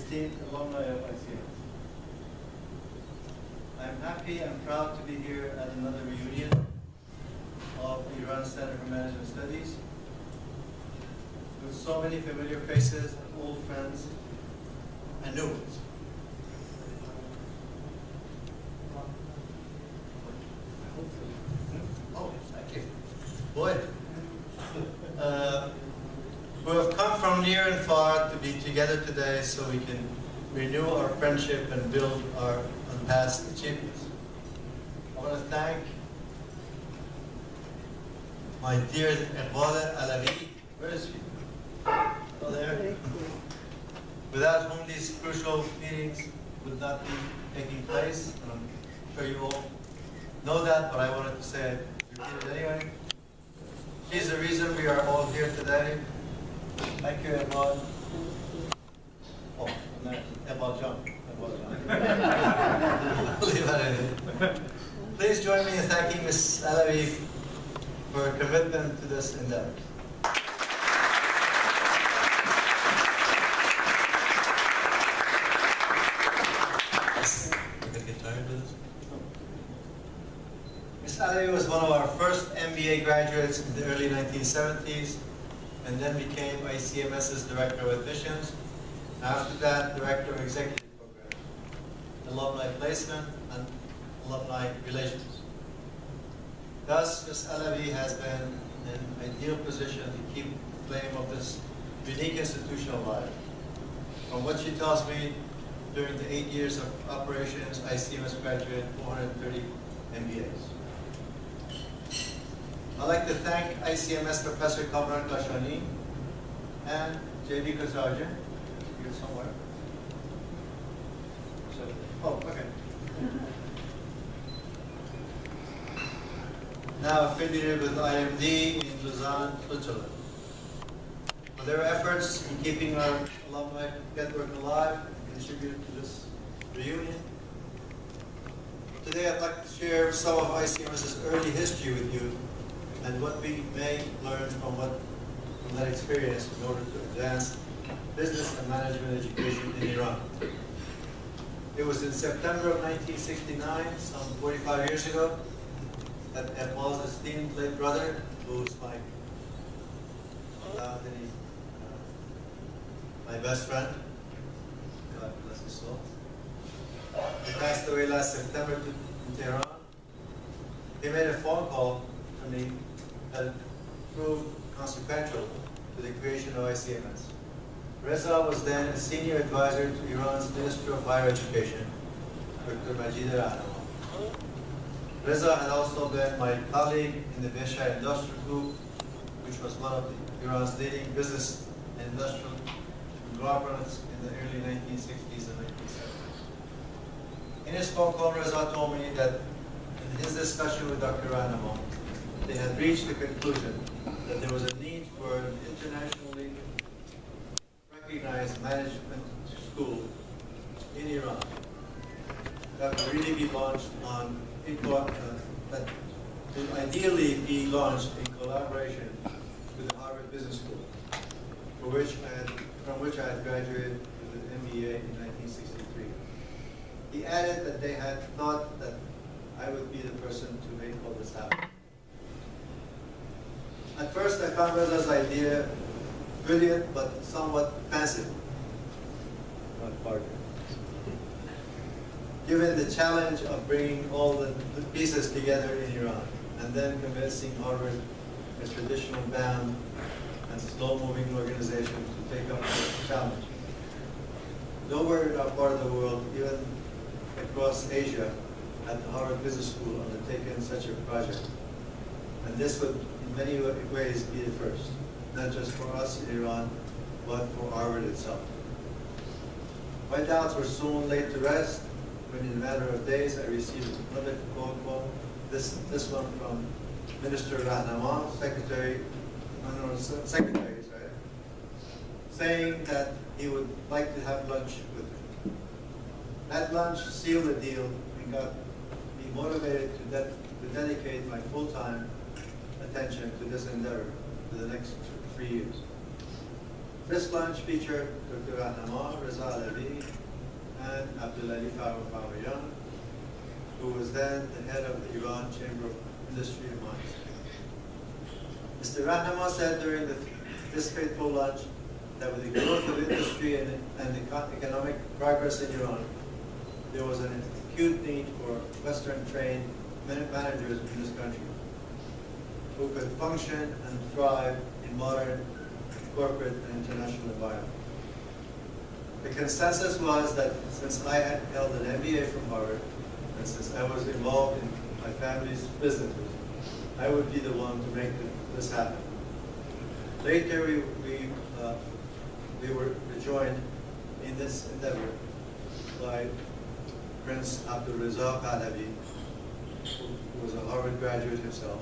esteemed alumni of ICM. I'm happy and proud to be here at another reunion of the Iran Center for Management Studies with so many familiar faces, old friends, and new ones. Oh, thank you. Boy. We have come from near and far to be together today so we can renew our friendship and build our past achievements. I want to thank my dear Iqbal Alavi. Where is she? Oh, there. Without whom these crucial meetings would not be taking place. I'm sure you all know that, but I wanted to say it, repeat it anyway. She's the reason we are all here today. Thank you, Iqbal. Oh, Iqbal John. Please join me in thanking Ms. Alavi for her commitment to this endeavor. Ms. Alavi was one of our first MBA graduates in the early 1970s and then became ICMS's Director of Admissions. After that, Director of Executive Program, Alumni Placement, and Alumni Relations. Thus, Ms. Alavi has been in an ideal position to keep the flame of this unique institution alive. From what she tells me, during the 8 years of operations, ICMS graduated 430 MBAs. I'd like to thank ICMS Professor Kamran Kashani and J.B. Kazarjan. Here somewhere. So, oh, okay. Now affiliated with IMD in Lausanne, Switzerland. For their efforts in keeping our alumni network alive and contribute to this reunion. Today I'd like to share some of ICMS's early history with you and what we may learn from that experience in order to advance business and management education in Iran. It was in September of 1969, some 45 years ago, that Iqbal's esteemed late brother, who was my best friend, God bless his soul, he passed away last September in Tehran. He made a phone call to me that proved consequential to the creation of ICMS. Reza was then a senior advisor to Iran's Minister of Higher Education, Dr. Majid Rahnama. Reza had also been my colleague in the Besha Industrial Group, which was one of Iran's leading business and industrial conglomerates in the early 1960s and 1970s. In his phone call, Reza told me that in his discussion with Dr. Rahnama, they had reached the conclusion that there was a need for an internationally recognized management school in Iran that would really be launched on, that would ideally be launched in collaboration with the Harvard Business School, from which I had graduated with an MBA in 1963. He added that they had thought that I would be the person to make all this happen. At first, I found Reza's idea brilliant, but somewhat fanciful. Given the challenge of bringing all the pieces together in Iran, and then convincing Harvard, a traditional bound and slow-moving organization, to take up the challenge. Nowhere in our part of the world, even across Asia, had the Harvard Business School undertaken such a project. And this would, in many ways, be the first, not just for us in Iran, but for Harvard itself. My doubts were soon laid to rest when, in a matter of days, I received another phone call, this one from Minister Rahnama, Secretary, saying that he would like to have lunch with me. That lunch sealed the deal and got me motivated to dedicate my full-time attention to this endeavor for the next 3 years. This launch featured Dr. Rahnama, Reza Alavi, and Abdulali Farwayan, who was then the head of the Iran Chamber of Industry and Mines. Mr. Rahnama said during this fateful launch that with the growth of industry and economic progress in Iran, there was an acute need for Western-trained managers in this country who could function and thrive in modern corporate and international environment. The consensus was that since I had held an MBA from Harvard, and since I was involved in my family's businesses, I would be the one to make this happen. Later, we were joined in this endeavor by Prince Abdul Reza Pahlavi, who was a Harvard graduate himself,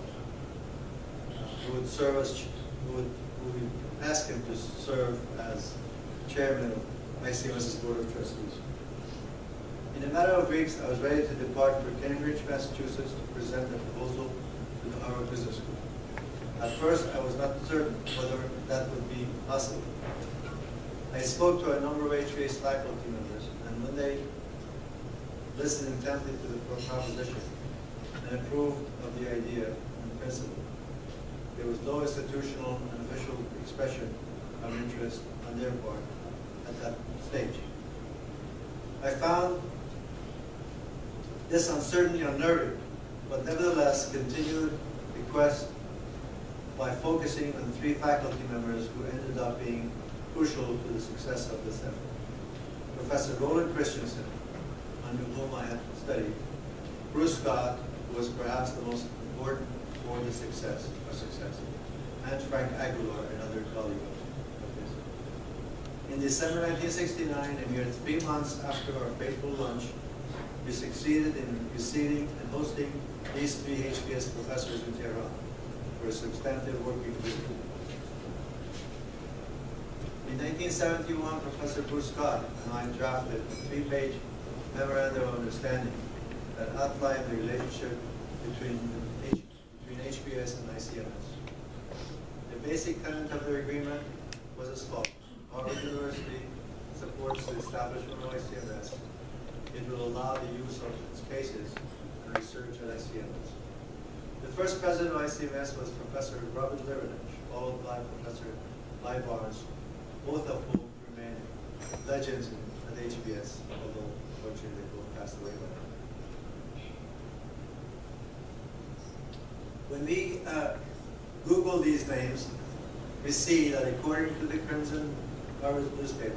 who would serve as, who we asked him to serve as chairman of ICMS's Board of Trustees. In a matter of weeks, I was ready to depart for Cambridge, Massachusetts to present a proposal to the Harvard Business School. At first, I was not certain whether that would be possible. I spoke to a number of HBA's faculty members, and when they listened intently to the proposition and approved of the idea and principle, there was no institutional and official expression of interest on their part at that stage. I found this uncertainty unnerving, but nevertheless continued the quest by focusing on 3 faculty members who ended up being crucial to the success of this effort. Professor Roland Christensen, under whom I had studied, Bruce Scott, who was perhaps the most important for the success, and Frank Aguilar, another colleague of his. In December 1969, a mere 3 months after our fateful launch, we succeeded in receiving and hosting these 3 HBS professors in Tehran for a substantive working group. In 1971, Professor Bruce Scott and I drafted a 3-page memorandum of understanding that outlined the relationship between HBS and ICMS. The basic tenet of the agreement was as follows. Harvard University supports the establishment of ICMS. It will allow the use of its cases and research at ICMS. The first president of ICMS was Professor Robert Liveridge, followed by Professor Lai Barnes, both of whom remain legends at HBS, although fortunately they both passed away by now. When we Google these names, we see that according to the Crimson Harvard newspaper,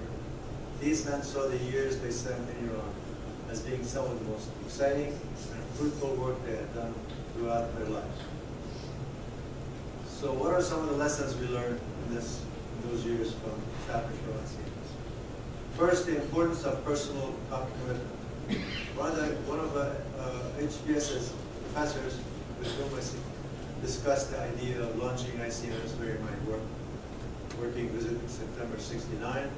these men saw the years they spent in Iran as being some of the most exciting and fruitful work they had done throughout their lives. So what are some of the lessons we learned in those years from establishment of ICMS? First, the importance of personal commitment. One of HBS's professors with whom I discussed the idea of launching ICMS during my working visit in September '69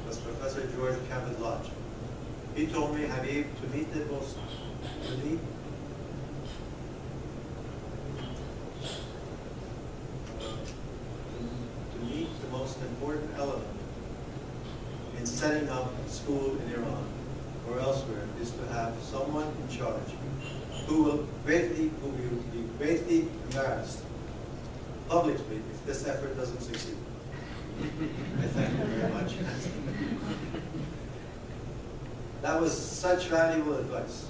was Professor George Cabot Lodge. He told me, Habib, to meet the most important element in setting up a school in Iran or elsewhere is to have someone in charge who will be greatly embarrassed publicly if this effort doesn't succeed. I thank you very much. That was such valuable advice.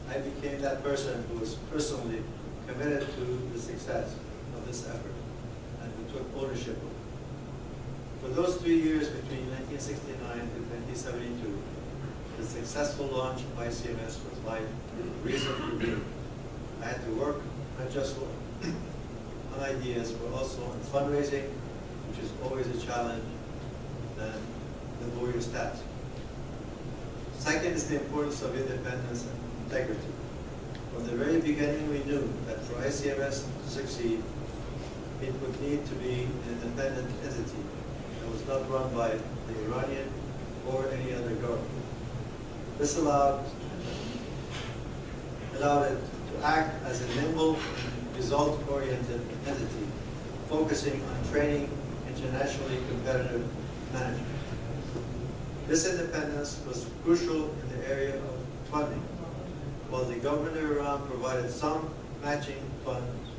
I became that person who was personally committed to the success of this effort and who took ownership of it. For those 3 years between 1969 and 1972, the successful launch of ICMS was my reason for being. I had to work not just on ideas, but also on fundraising, which is always a challenge and laborious task. Second is the importance of independence and integrity. From the very beginning, we knew that for ICMS to succeed, it would need to be an independent entity that was not run by the Iranian or any other government. This allowed it to act as a nimble, result-oriented entity, focusing on training internationally competitive management. This independence was crucial in the area of funding. While the government of Iran provided some matching funds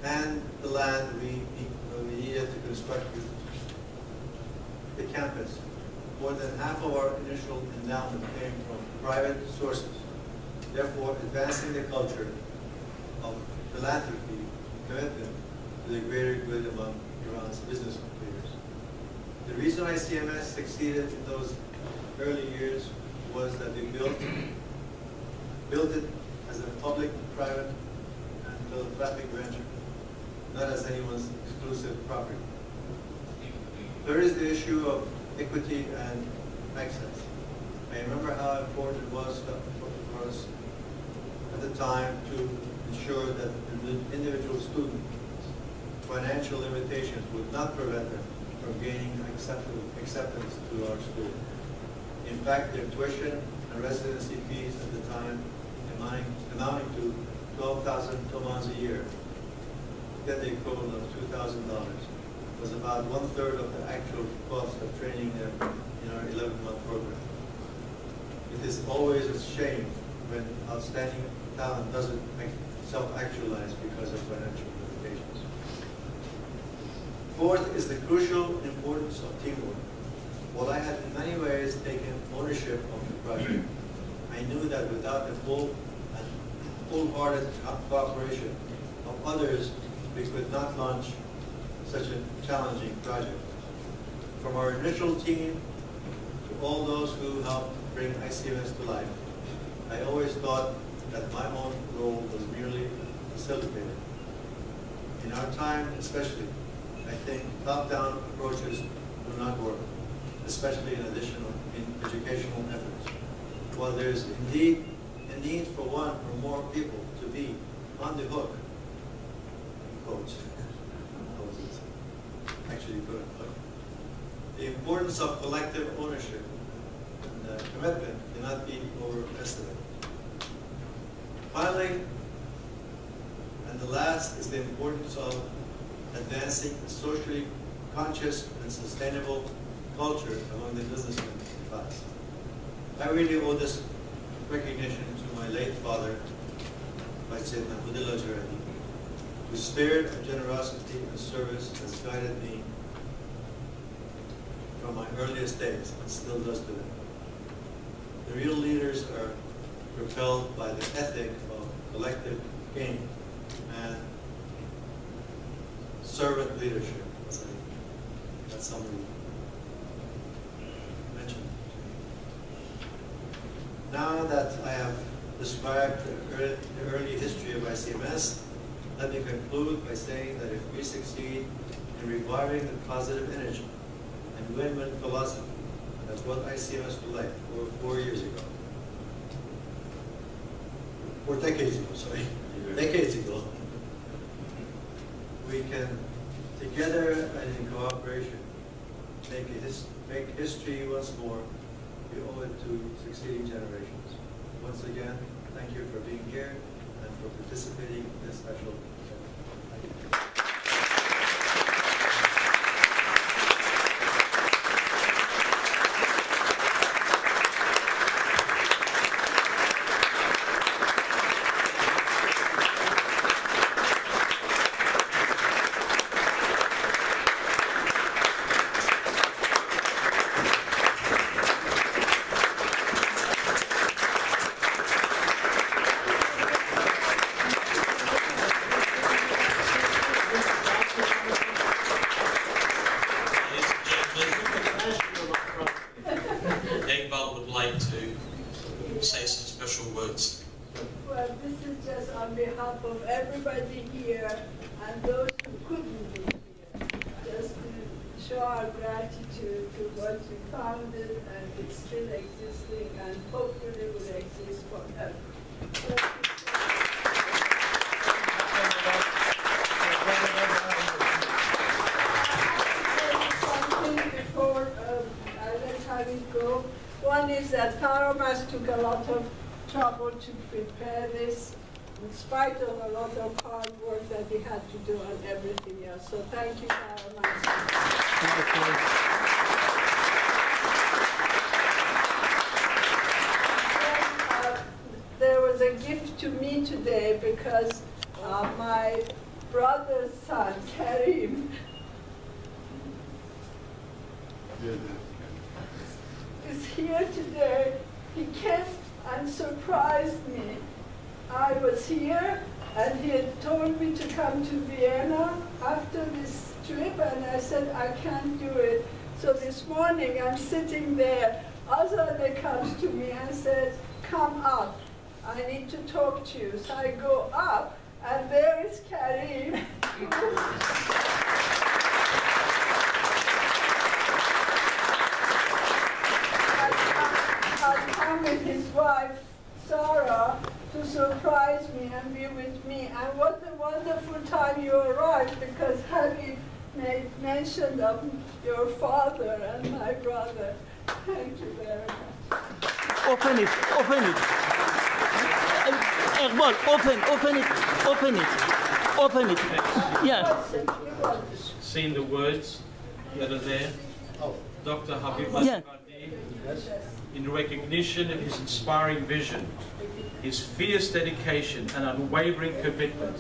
and the land we needed to construct the campus, more than half of our initial endowment came from private sources, therefore advancing the culture of philanthropy commitment to the greater good among Iran's business leaders. The reason ICMS succeeded in those early years was that we built it as a public-private and philanthropic venture, not as anyone's exclusive property. There is the issue of equity and access. I remember how important it was for us at the time to ensure that the individual student's financial limitations would not prevent them from gaining acceptance to our school. In fact, their tuition and residency fees at the time, amounting to 12,000 tomans a year, then the equivalent of $2,000, was about 1/3 of the actual cost of training them in our 11-month program. It is always a shame when outstanding talent doesn't self-actualize because of financial limitations. Fourth is the crucial importance of teamwork. While I had in many ways taken ownership of the project, I knew that without the full and full-hearted cooperation of others, we could not launch such a challenging project. From our initial team to all those who helped bring ICMS to life, I always thought that my own role was merely facilitated. In our time especially, I think top-down approaches do not work, especially in educational efforts. While there is indeed a need for one or more people to be on the hook, in quotes, actually put it, the importance of collective ownership and commitment cannot be overestimated. Finally, and the last, is the importance of advancing a socially conscious and sustainable culture among the businessmen class. I really owe this recognition to my late father, لاجوردی, whose spirit of generosity and service has guided me from my earliest days and still does today. The real leaders are propelled by the ethic of collective gain and servant leadership, as somebody mentioned. Now that I have described the early history of ICMS, let me conclude by saying that if we succeed in reviving the positive energy and win-win philosophy that brought ICMS to life over 4 years ago, 4 decades ago, sorry, decades ago, we can, together and in cooperation, make history once more. We owe it to succeeding generations. Once again, thank you for being here and for participating in this special event. Thank you. Took a lot of trouble to prepare this. in spite of a lot of hard work that he had to do and everything else. So thank you very much. There was a gift to me today because my brother's son, Karim, is here today. He came and surprised me. I was here and he had told me to come to Vienna after this trip, and I said I can't do it. So this morning I'm sitting there. Azadeh comes to me and says, come up. I need to talk to you. So I go up, and there is Karim. I'll come with his wife, Sarah, to surprise me and be with me. And what a wonderful time you arrived, because Habib made mention of your father and my brother. Thank you very much. Open it, open it. Iqbal, open it. Yeah. Seen the words that are there. Dr. Habib, Yeah. In recognition of his inspiring vision, his fierce dedication and unwavering commitment,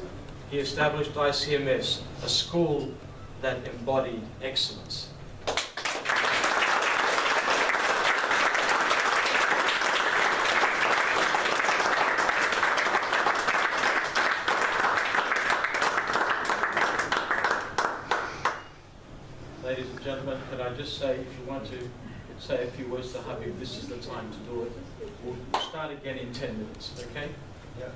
he established ICMS, a school that embodied excellence. Ladies and gentlemen, can I just say, if you want to say a few words to Habib, this is the time to do it. We'll start again in 10 minutes, okay? Yeah.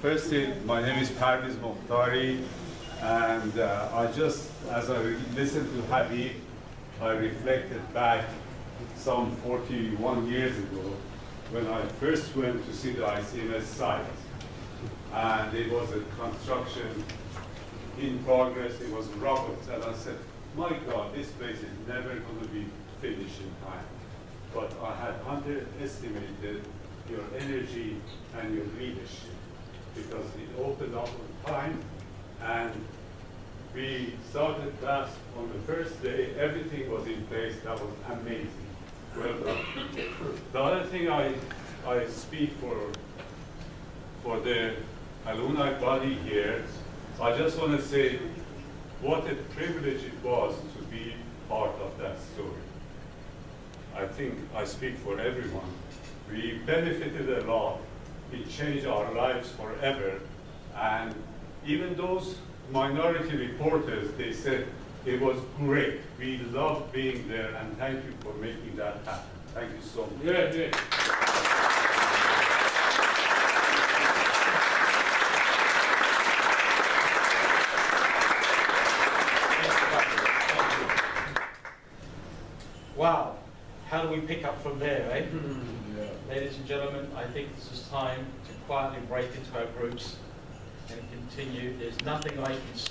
Firstly, my name is Parviz Mokhtari, and I just, as I listened to Habib, I reflected back some 41 years ago when I first went to see the ICMS site. And it was a construction in progress, it was robots, and I said, my God, this place is never going to be finished in time. But I had underestimated your energy and your leadership, because it opened up on time, and we started class on the first day. Everything was in place. That was amazing. Well done. The other thing I speak for the alumni body here, I just want to say what a privilege it was to be part of that story. I think I speak for everyone. We benefited a lot. It changed our lives forever. And even those minority reporters, they said it was great. We loved being there, and thank you for making that happen. Thank you so much. Yeah. Wow, how do we pick up from there, eh? Ladies and gentlemen, I think this is time to quietly break into our groups and continue. There's nothing I can say.